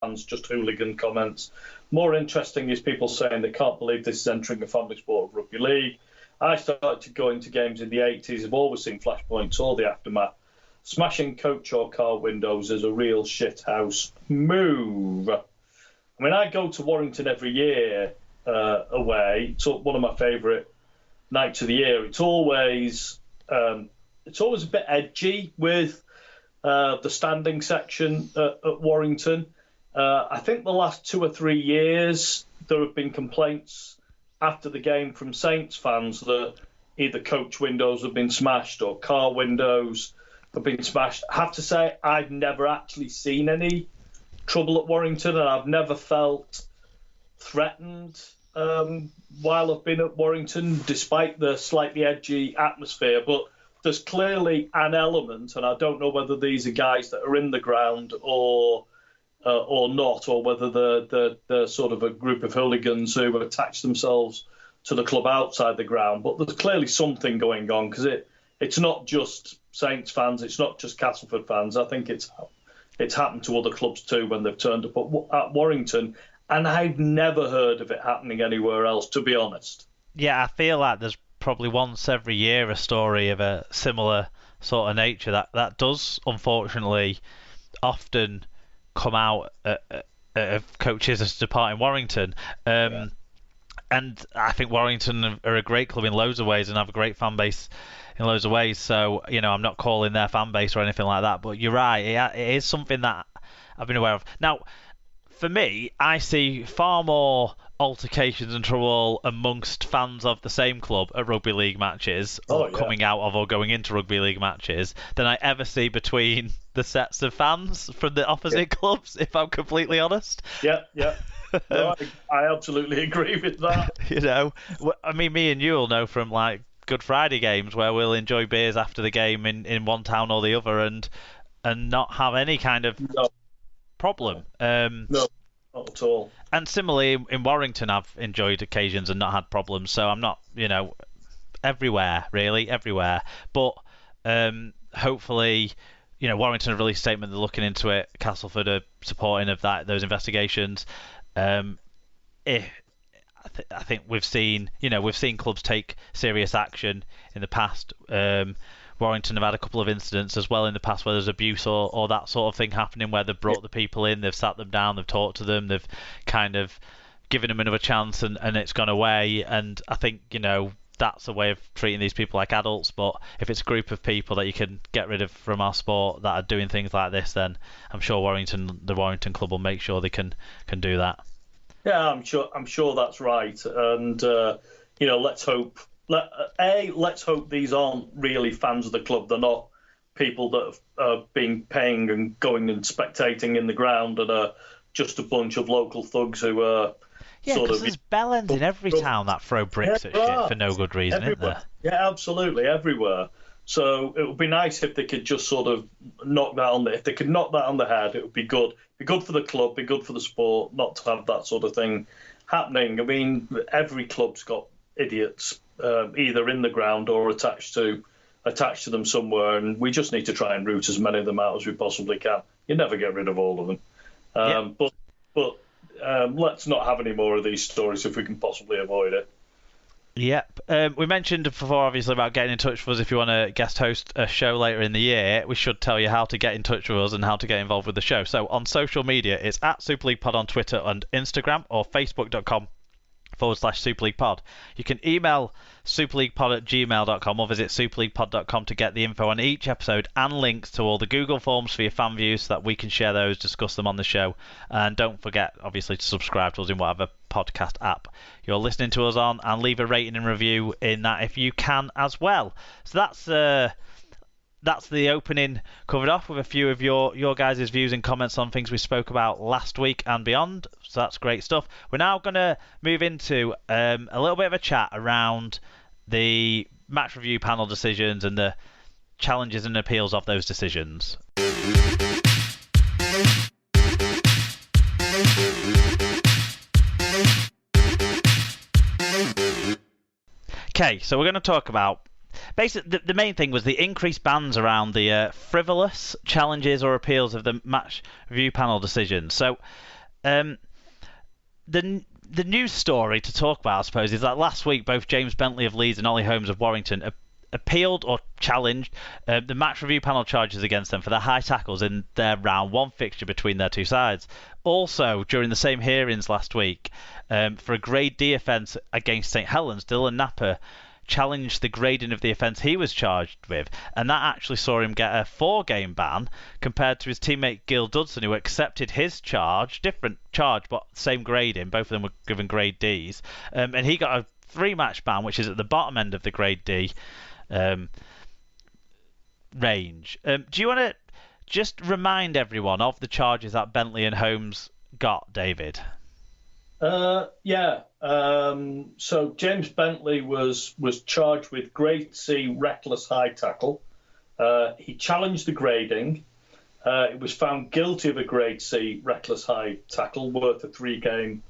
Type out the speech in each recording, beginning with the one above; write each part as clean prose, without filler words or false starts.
just hooligan comments. More interesting is people saying they can't believe this is entering the family sport of rugby league. I started to go into games in the 80s. I've always seen flashpoints or the aftermath. Smashing coach or car windows is a real shithouse move. I mean, I go to Warrington every year away. It's one of my favourite nights of the year. It's always a bit edgy with the standing section at Warrington. I think the last 2 or 3 years there have been complaints after the game from Saints fans that either coach windows have been smashed or car windows have been smashed. I have to say, I've never actually seen any trouble at Warrington, and I've never felt threatened while I've been at Warrington, despite the slightly edgy atmosphere. But there's clearly an element, and I don't know whether these are guys that are in the ground or not, or whether they're sort of a group of hooligans who attach themselves to the club outside the ground. But there's clearly something going on, because it's not just Saints fans, it's not just Castleford fans. I think it's happened to other clubs too when they've turned up at Warrington, and I've never heard of it happening anywhere else, to be honest. Yeah, I feel like there's probably once every year a story of a similar sort of nature that does, unfortunately, often come out of coaches departing Warrington. And I think Warrington are a great club in loads of ways and have a great fan base in loads of ways. So, I'm not calling their fan base or anything like that, but you're right. It is something that I've been aware of. Now, for me, I see far more altercations and trouble amongst fans of the same club at rugby league matches, coming out of or going into rugby league matches, than I ever see between the sets of fans from the opposite clubs, if I'm completely honest. Yeah. No, I absolutely agree with that. I mean, me and you will know from like Good Friday games where we'll enjoy beers after the game in one town or the other and not have any kind of problem. No, not at all. And similarly, in Warrington, I've enjoyed occasions and not had problems. So I'm not, everywhere, really, everywhere. But hopefully, Warrington have released a statement, they're looking into it. Castleford are supporting of those investigations. I think we've seen clubs take serious action in the past. Warrington have had a couple of incidents as well in the past where there's abuse or that sort of thing happening, where they've brought the people in, they've sat them down, they've talked to them, they've kind of given them another chance, and it's gone away. And I think, that's a way of treating these people like adults. But if it's a group of people that you can get rid of from our sport that are doing things like this, then I'm sure the Warrington club will make sure they can do that. Yeah, I'm sure that's right. And let's hope. Let's hope these aren't really fans of the club. They're not people that have been paying and going and spectating in the ground and are just a bunch of local thugs who are because there's bellends in every town that throw bricks at shit for no good reason, everywhere. Isn't there? Yeah, absolutely, everywhere. So it would be nice if they could just sort of knock that on if they could knock that on the head. It would be good. Be good for the club. Be good for the sport. Not to have that sort of thing happening. I mean, every club's got idiots either in the ground or attached to them somewhere, and we just need to try and root as many of them out as we possibly can. You never get rid of all of them. But let's not have any more of these stories if we can possibly avoid it. Yep. We mentioned before, obviously, about getting in touch with us if you want to guest host a show later in the year. We should tell you how to get in touch with us and how to get involved with the show. So on social media, it's at Super League Pod on Twitter and Instagram, or facebook.com/Super League Pod. You can email superleaguepod@gmail.com or visit superleaguepod.com to get the info on each episode and links to all the Google forms for your fan views so that we can share those, discuss them on the show. And don't forget, obviously, to subscribe to us in whatever podcast app you're listening to us on, and leave a rating and review in that if you can as well. So that's the opening covered off with a few of your guys' views and comments on things we spoke about last week and beyond. So that's great stuff. We're now going to move into a little bit of a chat around the match review panel decisions and the challenges and appeals of those decisions. Okay, so we're going to talk about basically, the main thing was the increased bans around the frivolous challenges or appeals of the match review panel decisions. So, the news story to talk about, I suppose, is that last week both James Bentley of Leeds and Ollie Holmes of Warrington appealed or challenged the match review panel charges against them for their high tackles in their round one fixture between their two sides. Also, during the same hearings last week, for a Grade D offence against St Helens, Dylan Napper challenged the grading of the offence he was charged with, and that actually saw him get a 4-game ban compared to his teammate Gil Dudson, who accepted his charge, different charge but same grading. Both of them were given Grade Ds, and he got a 3-match ban, which is at the bottom end of the Grade D range. Do you want to just remind everyone of the charges that Bentley and Holmes got, David? Yeah. So James Bentley was charged with Grade C reckless high tackle. He challenged the grading. He was found guilty of a Grade C reckless high tackle worth a 3-game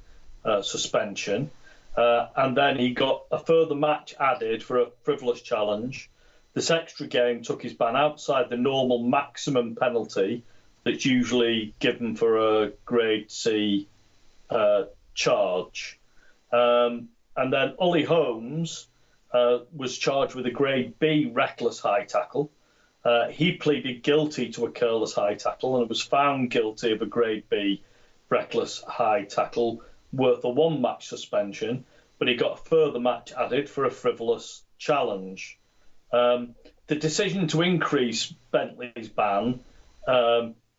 suspension. And then he got a further match added for a frivolous challenge. This extra game took his ban outside the normal maximum penalty that's usually given for a Grade C charge. And then Ollie Holmes was charged with a Grade B reckless high tackle. He pleaded guilty to a careless high tackle and was found guilty of a Grade B reckless high tackle worth a 1-match suspension, but he got a further match added for a frivolous challenge. The decision to increase Bentley's ban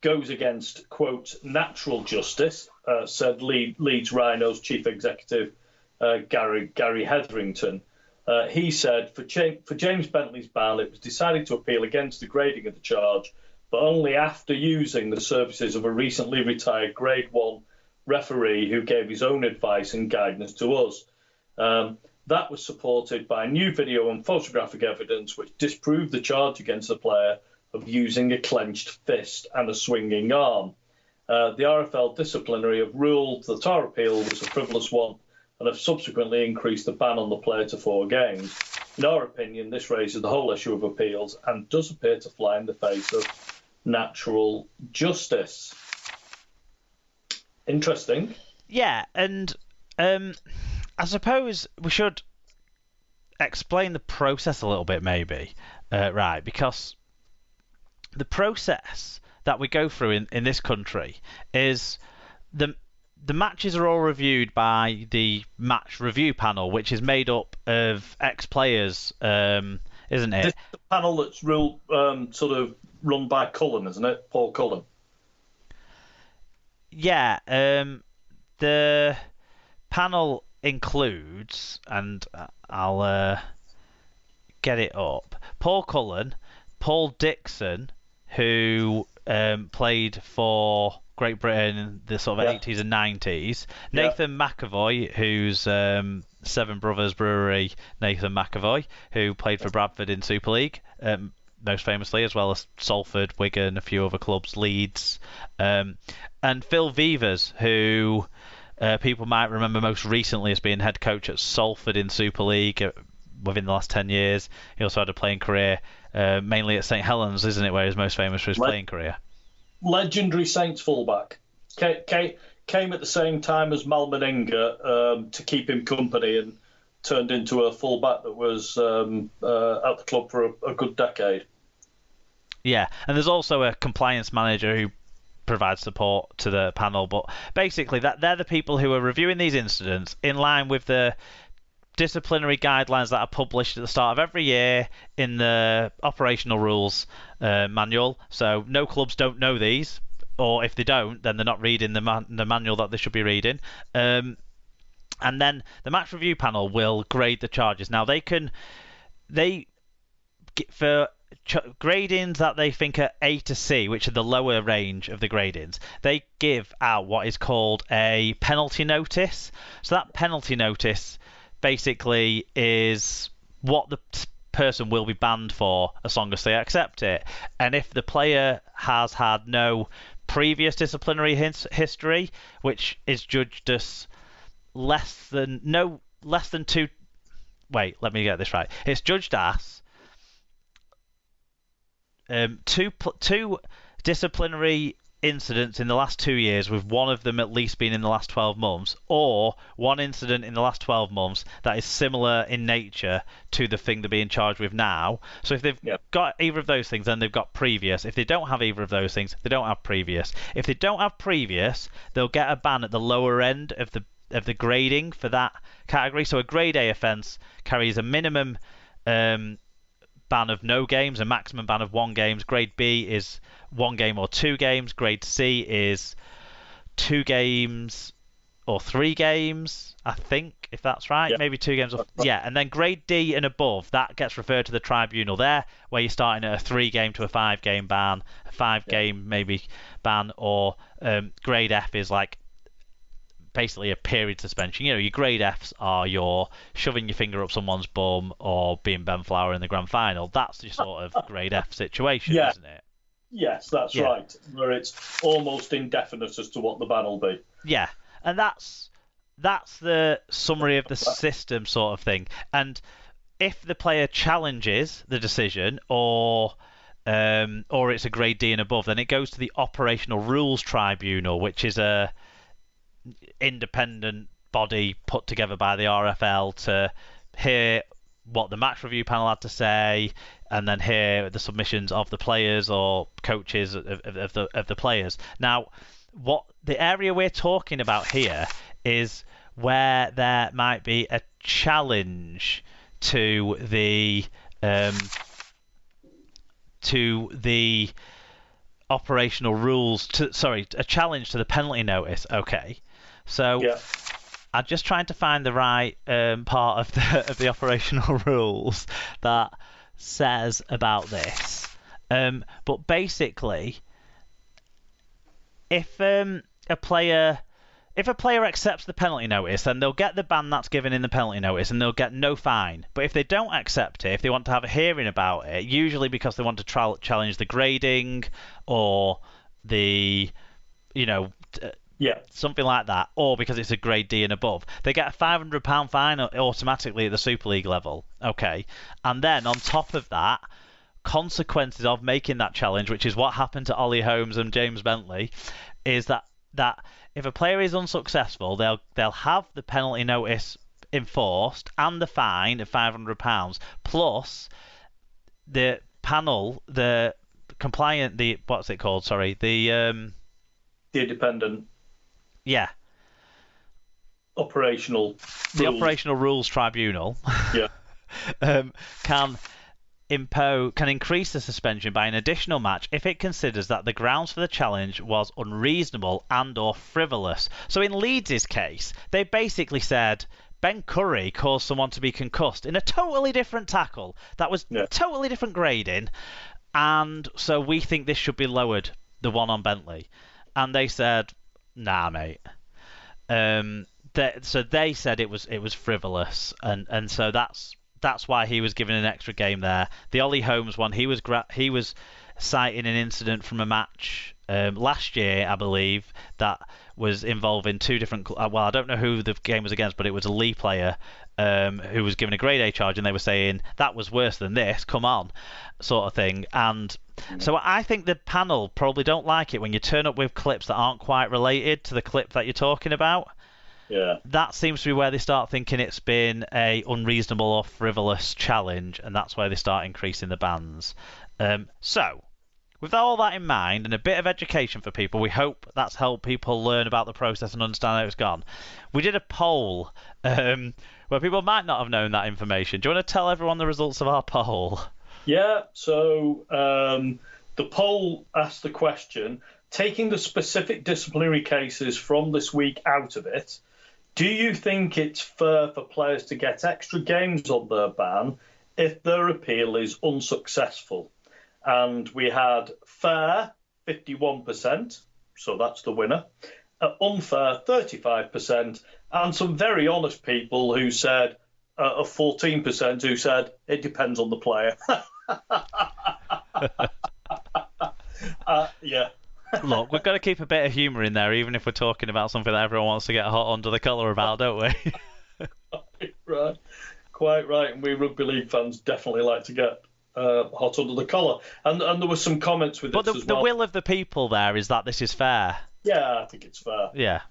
goes against, quote, natural justice, said Leeds Rhinos chief executive Gary Hetherington. He said, for James Bentley's ban, it was decided to appeal against the grading of the charge, but only after using the services of a recently retired Grade 1 referee who gave his own advice and guidance to us. That was supported by new video and photographic evidence which disproved the charge against the player of using a clenched fist and a swinging arm. The RFL Disciplinary have ruled that our appeal was a frivolous one and have subsequently increased the ban on the player to 4 games. In our opinion, this raises the whole issue of appeals and does appear to fly in the face of natural justice. Interesting. Yeah, and I suppose we should explain the process a little bit, maybe, right? Because the process that we go through in this country is the matches are all reviewed by the match review panel, which is made up of ex-players, isn't it? This is the panel that's sort of run by Cullen, isn't it? Paul Cullen. Yeah, the panel includes, and I'll get it up, Paul Cullen, Paul Dixon, who played for Great Britain in the sort of 80s and 90s, Nathan McAvoy, who's Seven Brothers Brewery Nathan McAvoy, who played for Bradford in Super League, most famously, as well as Salford, Wigan, a few other clubs, Leeds, and Phil Vivers, who people might remember most recently as being head coach at Salford in Super League within the last 10 years. He also had a playing career mainly at St Helens, isn't it, where he's most famous for his playing career? Legendary Saints fullback. Came at the same time as Mal Meninga to keep him company and turned into a fullback that was at the club for a good decade. Yeah, and there's also a compliance manager who provides support to the panel, but basically they're the people who are reviewing these incidents in line with the disciplinary guidelines that are published at the start of every year in the operational rules manual. So no clubs don't know these, or if they don't, then they're not reading the manual that they should be reading. And then the match review panel will grade the charges. Now for gradings that they think are A to C, which are the lower range of the gradings, they give out what is called a penalty notice. So that penalty notice basically is what the person will be banned for as long as they accept it. And if the player has had no previous disciplinary history, which is judged as less than 2. Wait, let me get this right. It's judged as two disciplinary incidents in the last 2 years, with one of them at least being in the last 12 months, or one incident in the last 12 months that is similar in nature to the thing they're being charged with now. So if they've got either of those things, then they've got previous. If they don't have either of those things, they don't have previous. If they don't have previous, they'll get a ban at the lower end of the grading for that category. So a grade A offence carries a minimum ban of no games, a maximum ban of 1 game. Grade B is 1 game or 2 games. Grade C is 2 games or 3 games, I think, if that's right. Maybe 2 games. And then grade D and above, that gets referred to the tribunal there, where you're starting at a 3-game to a 5-game ban, a 5-game maybe ban, or grade F is like basically a period suspension. Your grade Fs are your shoving your finger up someone's bum or being Ben Flower in the grand final. That's your sort of grade F situation, isn't it? Yes, that's right. Where it's almost indefinite as to what the ban will be. Yeah, and that's the summary of the system sort of thing. And if the player challenges the decision, or it's a grade D and above, then it goes to the Operational Rules Tribunal, which is a independent body put together by the RFL to hear what the match review panel had to say, and then hear the submissions of the players or coaches of the players. Now, what the area we're talking about here is where there might be a challenge to the operational rules. A challenge to the penalty notice. Okay. So I'm just trying to find the right part of the operational rules that says about this. But basically, if a player accepts the penalty notice, then they'll get the ban that's given in the penalty notice, and they'll get no fine. But if they don't accept it, if they want to have a hearing about it, usually because they want to challenge the grading or the, something like that, or because it's a grade D and above, they get a £500 fine automatically at the Super League level. Okay, and then on top of that, consequences of making that challenge, which is what happened to Ollie Holmes and James Bentley, is that if a player is unsuccessful, they'll have the penalty notice enforced and the fine of £500, plus the panel, the compliant, the what's it called? Sorry, the independent. Yeah. Operational Rules Tribunal. Can increase the suspension by an additional match if it considers that the grounds for the challenge was unreasonable and or frivolous. So in Leeds' case, they basically said Ben Curry caused someone to be concussed in a totally different tackle. That was totally different grading, and so we think this should be lowered, the one on Bentley. And they said, nah, mate. So they said it was frivolous, and so that's why he was given an extra game there. The Ollie Holmes one, he was citing an incident from a match last year, I believe, that was involving 2 different. Well, I don't know who the game was against, but it was a Lee player who was given a grade A charge, and they were saying that was worse than this. Come on, sort of thing. And so I think the panel probably don't like it when you turn up with clips that aren't quite related to the clip that you're talking about. Yeah. That seems to be where they start thinking it's been a unreasonable or frivolous challenge, and that's where they start increasing the bans. So, with all that in mind and a bit of education for people, we hope that's helped people learn about the process and understand how it's gone. We did a poll where people might not have known that information. Do you want to tell everyone the results of our poll? Yeah, so the poll asked the question, taking the specific disciplinary cases from this week out of it, do you think it's fair for players to get extra games on their ban if their appeal is unsuccessful? And we had fair, 51%, so that's the winner, unfair, 35%, and some very honest people who said, of 14%, who said, it depends on the player. Yeah. Look, we've got to keep a bit of humour in there, even if we're talking about something that everyone wants to get hot under the collar about, don't we? Right. Quite right. And we Rugby League fans definitely like to get hot under the collar. And there were some comments with But this as the well. will of the people there is that this is fair. Yeah, I think it's fair. Yeah.